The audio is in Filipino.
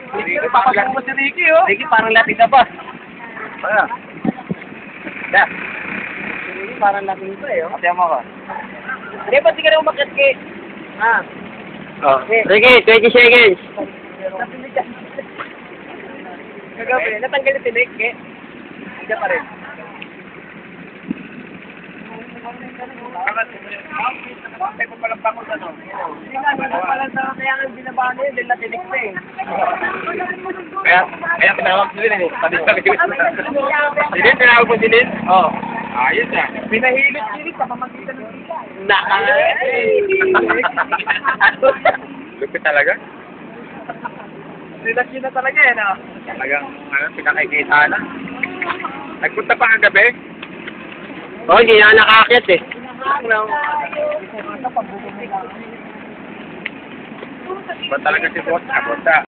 Papasok mo si Ricky, oh. Ricky, parang lapit na ba? Ano? Da. Si Ricky, parang lapit na eh, oh. Ate mo ko. Hindi, ba't di ka na umakyat kay... Ah. Oh. Ricky, 20 seconds. Kagabi, natanggal yung tinik, eh. Hindi pa rin. Bakit mo palang bangon ano? Hindi nga, hindi pala sa kaya nga binabaan yun, dahil natinik na eh. Kaya tinawag ko din eh. Dinin, tinawag mo dinin? Oo. Ayos ah. Pinahilot-hilot sa pamagitan ng sila. Lupit talaga. Relasyon na talaga eh, no? Talagang, pinakikita na. Nagpunta pa ang gabi? Oo, hindi na nakaakyat eh. Ba talaga si Boss? Punta.